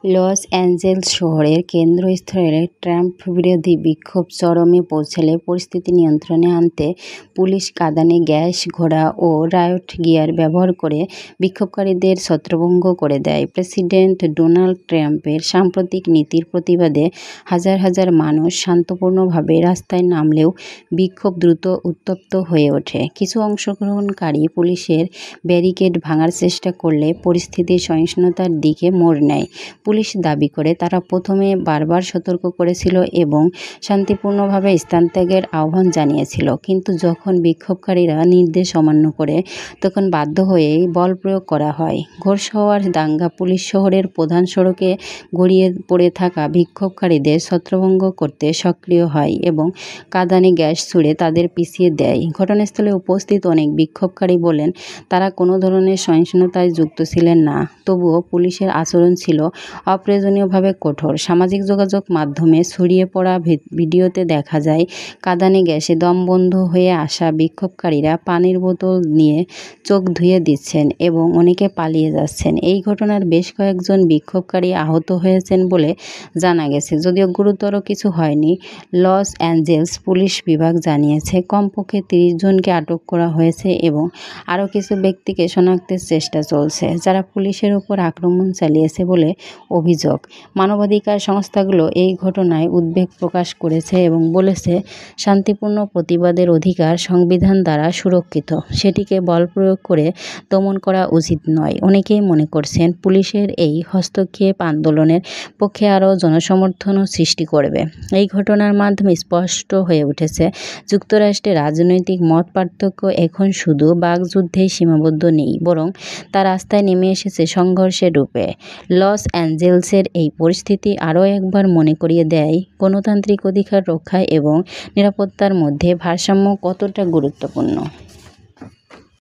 Los Angeles শহরের কেন্দ্রস্থলে Trump বিরোধী বিক্ষোভ চরমে পৌঁছালে পরিস্থিতি নিয়ন্ত্রণে আনতে পুলিশ কাঁদানে গ্যাস, ঘোড়া ও রায়ট গিয়ার ব্যবহার করে বিক্ষোভকারীদের ছত্রভঙ্গ করে দেয়। প্রেসিডেন্ট ডোনাল্ড ট্রাম্পের সাম্প্রতিক নীতির প্রতিবাদে হাজার হাজার মানুষ শান্তপূর্ণভাবে রাস্তায় নামলেও বিক্ষোভ দ্রুত উত্তপ্ত হয়ে ওঠে। কিছু অংশগ্রহণকারী পুলিশের ব্যারিকেড ভাঙার চেষ্টা করলে পরিস্থিতি সহিংসতার দিকে মোড় নেয়। পুলিশ দাবি করে তারা প্রথমে বারবার সতর্ক করেছিল এবং শান্তিপূর্ণভাবে স্থান ত্যাগের আহ্বান জানিয়েছিল, কিন্তু যখন বিক্ষোভকারীরা নির্দেশ অমান্য করে তখন বাধ্য হয়েই বল প্রয়োগ করা হয়। ঘোরসওয়ার দাঙ্গা পুলিশ শহরের প্রধান সড়কে গড়িয়ে পড়ে থাকা বিক্ষোভকারীদের ছত্রভঙ্গ করতে সক্রিয় হয় এবং কাঁদানে গ্যাস ছুড়ে তাদের পিছিয়ে দেয়। ঘটনাস্থলে উপস্থিত অনেক বিক্ষোভকারী বলেন তারা কোনো ধরনের সহিংসতায় যুক্ত ছিলেন না, তবুও পুলিশের আচরণ ছিল অপ্রয়োজনীয়ভাবে কঠোর। সামাজিক যোগাযোগ মাধ্যমে ছড়িয়ে পড়া ভিডিওতে দেখা যায় কাঁদানে গ্যাসে দম বন্ধ হয়ে আসা বিক্ষোভকারীরা পানির বোতল নিয়ে চোখ ধুয়ে দিচ্ছেন এবং অনেকে পালিয়ে যাচ্ছেন। এই ঘটনার বেশ কয়েকজন বিক্ষোভকারী আহত হয়েছেন বলে জানা গেছে, যদিও গুরুতর কিছু হয়নি। লস অ্যাঞ্জেলস পুলিশ বিভাগ জানিয়েছে কমপক্ষে 30 জনকে আটক করা হয়েছে এবং আরও কিছু ব্যক্তিকে শনাক্তের চেষ্টা চলছে, যারা পুলিশের উপর আক্রমণ চালিয়েছে বলে অভিযোগ। মানবাধিকার সংস্থাগুলো এই ঘটনায় উদ্বেগ প্রকাশ করেছে এবং বলেছে শান্তিপূর্ণ প্রতিবাদের অধিকার সংবিধান দ্বারা সুরক্ষিত, সেটিকে বল প্রয়োগ করে দমন করা উচিত নয়। অনেকেই মনে করছেন পুলিশের এই হস্তক্ষেপ আন্দোলনের পক্ষে আরও জনসমর্থনও সৃষ্টি করবে। এই ঘটনার মাধ্যমে স্পষ্ট হয়ে উঠেছে যুক্তরাষ্ট্রে রাজনৈতিক মত পার্থক্য এখন শুধু বাকযুদ্ধেই সীমাবদ্ধ নেই, বরং তা রাস্তায় নেমে এসেছে সংঘর্ষের রূপে। লস অ্যাঞ্জেলসের এই পরিস্থিতি আরও একবার মনে করিয়ে দেয় গণতান্ত্রিক অধিকার রক্ষা এবং নিরাপত্তার মধ্যে ভারসাম্য কতটা গুরুত্বপূর্ণ।